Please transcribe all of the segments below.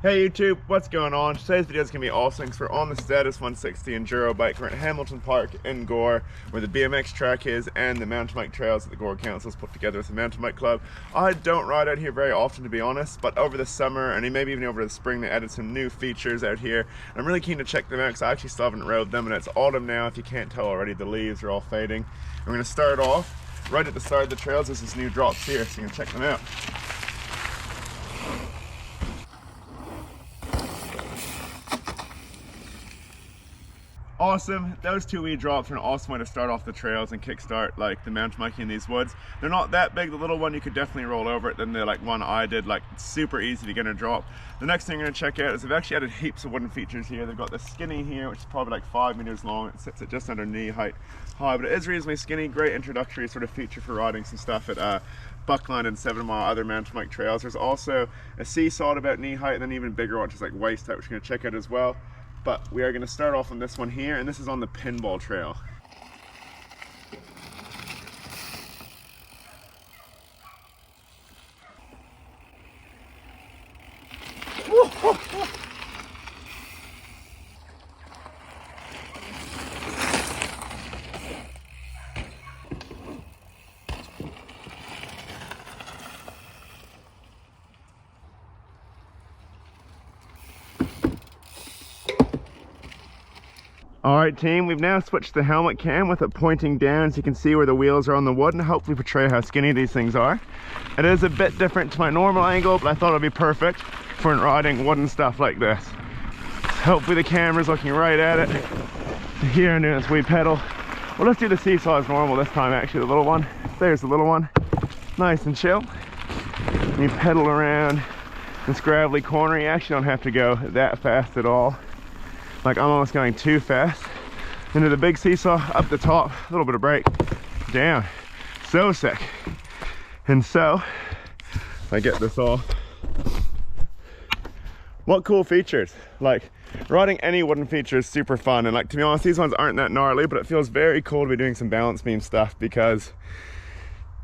Hey YouTube, what's going on? Today's video is going to be awesome because we're on the Status 160 Enduro Bike. We're at Hamilton Park in Gore, where the BMX track is and the mountain bike trails that the Gore Council's put together with the mountain bike club. I don't ride out here very often, to be honest, but over the summer and maybe even over the spring they added some new features out here. I'm really keen to check them out because I actually still haven't rode them, and it's autumn now. If you can't tell already, the leaves are all fading. We're going to start off right at the start of the trails. There's this new drops here, so you can check them out. Awesome. Those two wee drops are an awesome way to start off the trails and kickstart like the mountain biking in these woods. They're not that big. The little one you could definitely roll over it. Then the one I did, like, it's super easy to get a drop. The next thing I'm going to check out is they've actually added heaps of wooden features here. They've got the skinny here, which is probably like 5 meters long. It sits at just under knee height high, but it is reasonably skinny. Great introductory sort of feature for riding some stuff at Buckland and 7 Mile, other mountain bike trails. There's also a seesaw at about knee height, and then even bigger one, which is like waist height, which we're going to check out as well. But we are going to start off on this one here, and this is on the pinball trail. Alright team, we've now switched the helmet cam with it pointing down so you can see where the wheels are on the wood and hopefully portray how skinny these things are. It is a bit different to my normal angle, but I thought it would be perfect for riding wooden stuff like this. Hopefully the camera's looking right at it. Here I'm doing this wee pedal. Well, let's do the seesaw as normal this time, actually, the little one. There's the little one. Nice and chill. You pedal around this gravelly corner. You actually don't have to go that fast at all. Like, I'm almost going too fast. Into the big seesaw, up the top, a little bit of brake, down. So sick. And so, if I get this off, what cool features. Like, riding any wooden feature is super fun, and like, to be honest, these ones aren't that gnarly, but it feels very cool to be doing some balance beam stuff because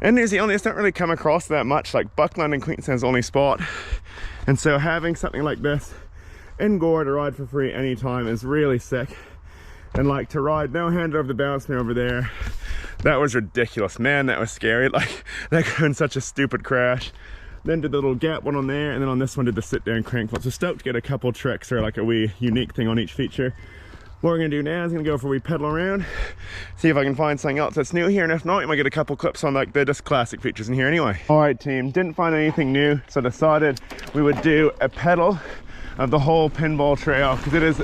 in New Zealand, it's not really come across that much. Like, Buckland and Queensland's only spot. And so having something like this in Gore to ride for free anytime is really sick. And like, to ride no hand over the balance beam over there, that was ridiculous, man. That was scary. Like, that could have been such a stupid crash. Then did the little gap one on there, and then on this one did the sit down crank flip. So stoked to get a couple tricks or like a wee unique thing on each feature. What we're gonna do now is gonna go for a wee pedal around, see if I can find something else that's new here, and if not, you might get a couple clips on like the just classic features in here anyway. All right team, didn't find anything new, so decided we would do a pedal of the whole pinball trail because it is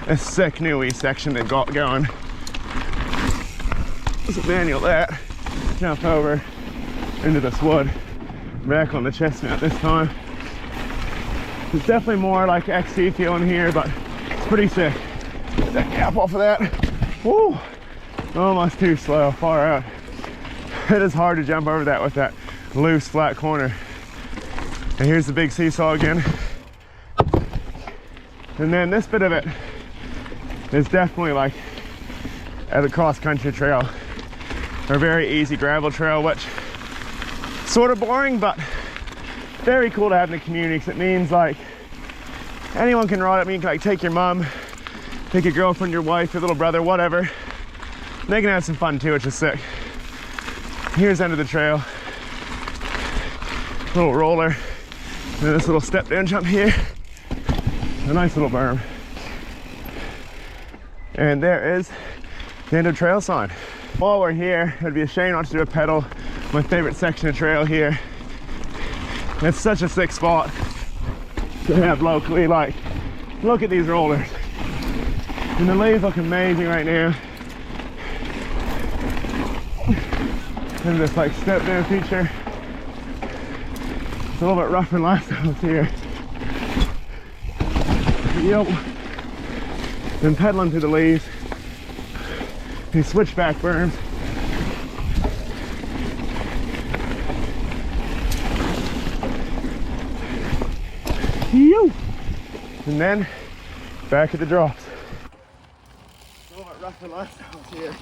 a sick new wee section they've got going. So manual that, jump over into this wood, back on the chestnut this time. It's definitely more like XC feel in here, but it's pretty sick. Get that gap off of that. Woo! Almost too slow, far out. It is hard to jump over that with that loose flat corner. And here's the big seesaw again. And then this bit of it is definitely like at a cross-country trail or very easy gravel trail, which sort of boring, but very cool to have in the community because it means like anyone can ride it. I mean, you can like take your mom, take your girlfriend, your wife, your little brother, whatever. They can have some fun too, which is sick. Here's the end of the trail. Little roller, and then this little step down jump here. A nice little berm. And there is the end of trail sign. While we're here, it'd be a shame not to do a pedal. My favorite section of trail here. It's such a sick spot to have locally. Like, look at these rollers. And the leaves look amazing right now. And this like step down feature. It's a little bit rough and last time I was here. Yep. Then pedaling through the leaves. These switchback berms. And then back at the drops. A little bit rough than last time I was here.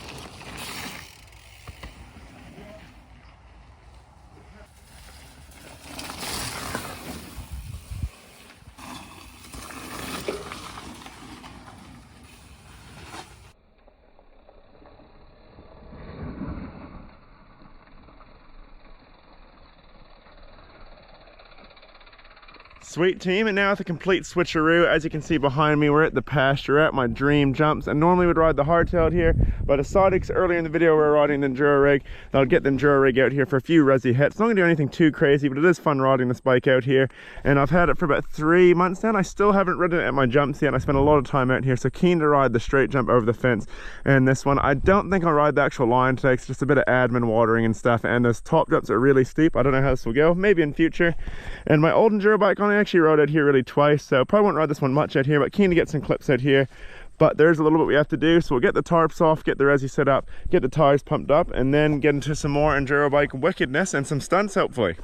Sweet team, and now with a complete switcheroo. As you can see behind me, we're at the pasture at my dream jumps. And normally would ride the hardtail here, but decided, because earlier in the video we were riding the Enduro rig, that I'd get the Enduro rig out here for a few resi hits. Not gonna do anything too crazy, but it is fun riding this bike out here. And I've had it for about 3 months now, and I still haven't ridden it at my jumps yet. I spent a lot of time out here, so keen to ride the straight jump over the fence. And this one, I don't think I'll ride the actual line today. It's just a bit of admin watering and stuff, and those top jumps are really steep. I don't know how this will go, maybe in future. And my old Enduro bike, I actually rode out here really twice, so probably won't ride this one much out here, but keen to get some clips out here. But there's a little bit we have to do, so we'll get the tarps off, get the resi set up, get the tires pumped up, and then get into some more Enduro bike wickedness and some stunts hopefully.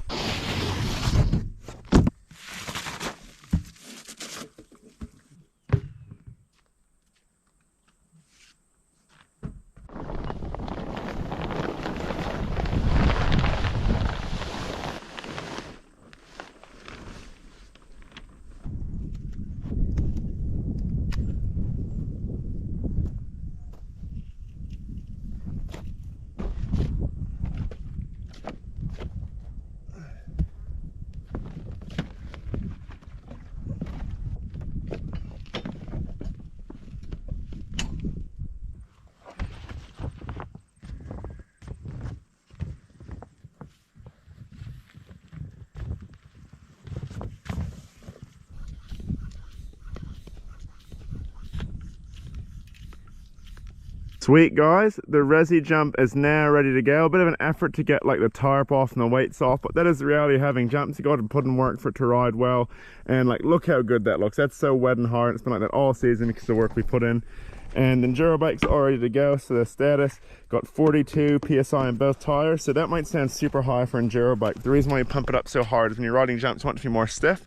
Sweet guys, the resi jump is now ready to go. A bit of an effort to get like the tarp off and the weights off, but that is the reality of having jumps. You got to put in work for it to ride well, and like look how good that looks. That's so wet and hard. It's been like that all season because of the work we put in. And the Enduro bike's all ready to go, so the status got 42 psi in both tires, so that might sound super high for Enduro bike. The reason why you pump it up so hard is when you're riding jumps, you want it to be more stiff,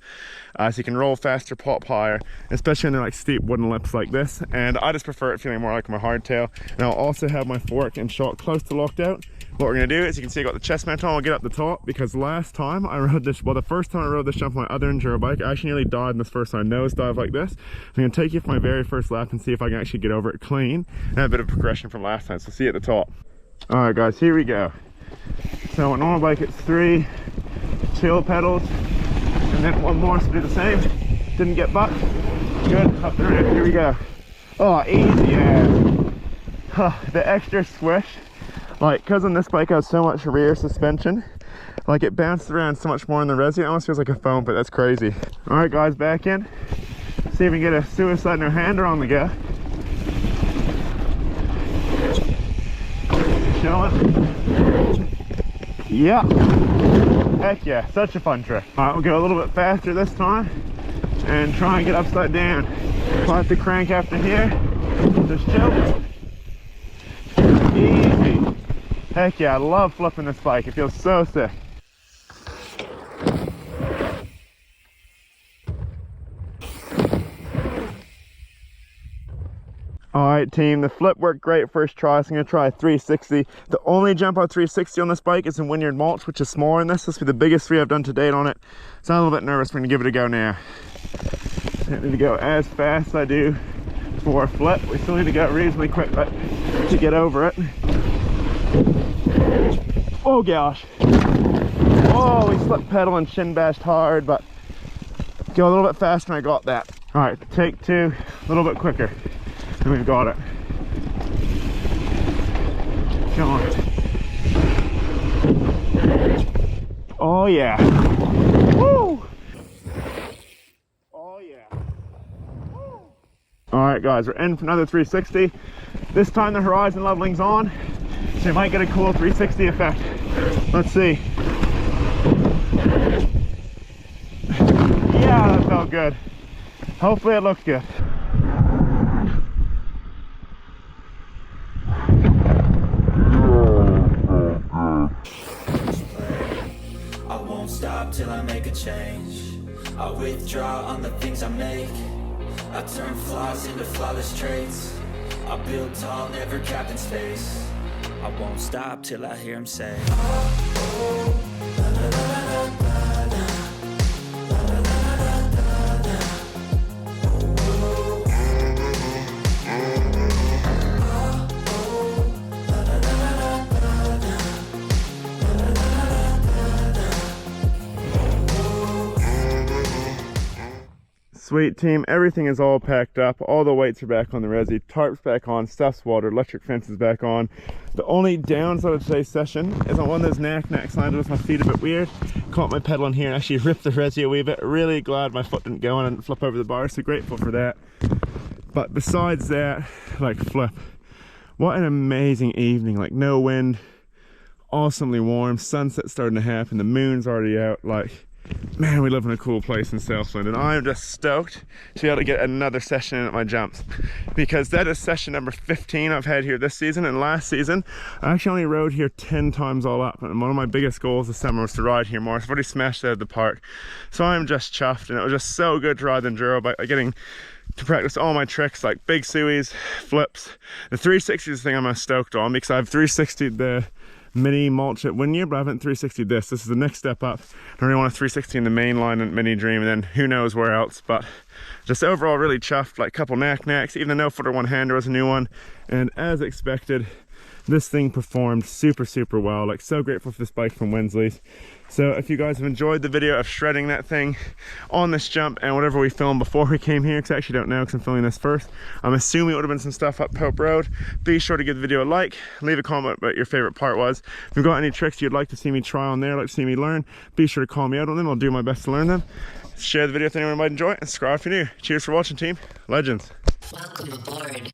so you can roll faster, pop higher, especially when they're like steep wooden lips like this. And I just prefer it feeling more like my hardtail. And I'll also have my fork and shock close to locked out. What we're gonna do is, you can see I got the chest mount on. I'll get up the top, because last time I rode this, well, the first time I rode this jump on my other Enduro bike, I actually nearly died in this first time, nose dive like this. I'm gonna take you for my very first lap and see if I can actually get over it clean and have a bit of progression from last time. So see you at the top. All right guys, here we go. So on normal bike it's 3 chill pedals and then 1 more, so do the same. Didn't get bucked. Good, up the ramp, here we go. Oh, easy, yeah. The extra swish. Like, because on this bike I have so much rear suspension, like it bounced around so much more in the resi, it almost feels like a foam, but that's crazy. All right guys, back in. See if we can get a suicide no hander on the go. Chilling. Yeah. Heck yeah, such a fun trick. All right, we'll go a little bit faster this time and try and get upside down. I'll have to crank after here. Just chill. Easy. Heck yeah, I love flipping this bike. It feels so sick. All right team, the flip worked great first try, so I'm gonna try a 360. The only jump out 360 on this bike is in Wynyard Mulch, which is smaller than this. This will be the biggest 3 I've done to date on it. So I'm a little bit nervous. We're gonna give it a go now. I need to go as fast as I do for a flip. We still need to go reasonably quick but to get over it. Oh gosh. Oh, we slipped pedal and shin bashed hard, but go a little bit faster and I got that. All right, take 2, a little bit quicker. And we've got it. Come on. Oh yeah. Woo! Oh yeah. Woo! All right guys, we're in for another 360. This time the horizon leveling's on, so you might get a cool 360 effect. Let's see. Yeah, that felt good. Hopefully it looks good. I won't stop till I make a change. I withdraw on the things I make. I turn flaws into flawless traits. I build tall, never capped in space. I won't stop till I hear him say, oh, la, la, la, la, la, la. sweet, team. Everything is all packed up. All the weights are back on the resi. Tarp's back on. Stuff's watered. Electric fence is back on. The only downside of today's session is on one of those knacks landed with my feet a bit weird. Caught my pedal in here and actually ripped the resi a wee bit. Really glad my foot didn't go in and flip over the bar, so grateful for that. But besides that, like, flip. What an amazing evening. Like, no wind. Awesomely warm. Sunset starting to happen. The moon's already out. Like, man, we live in a cool place in Southland, and I'm just stoked to be able to get another session in at my jumps, because that is session number 15 I've had here this season. And last season I actually only rode here 10 times all up, and one of my biggest goals this summer was to ride here more. So I've already smashed it out of the park, so I'm just chuffed. And it was just so good to ride the Enduro Bike, like getting to practice all my tricks, like big suies, flips. The 360 is the thing I'm most stoked on, because I've 360'd the mini mulch at one year, but I haven't 360'd this. This is the next step up. I really want to 360 in the main line and mini dream, and then who knows where else. But just overall really chuffed. Like, couple knacks, even the no footer one hander was a new one, and as expected, this thing performed super well. Like, so grateful for this bike from Winsley's. So if you guys have enjoyed the video of shredding that thing on this jump and whatever we filmed before we came here, because I actually don't know because I'm filming this first, I'm assuming it would have been some stuff up Pope Road. Be sure to give the video a like, leave a comment what your favorite part was. If you've got any tricks you'd like to see me try on there, like to see me learn, be sure to call me out on them. I'll do my best to learn them. Share the video if anyone might enjoy it, and subscribe if you're new. Cheers for watching, team. Legends. Welcome aboard.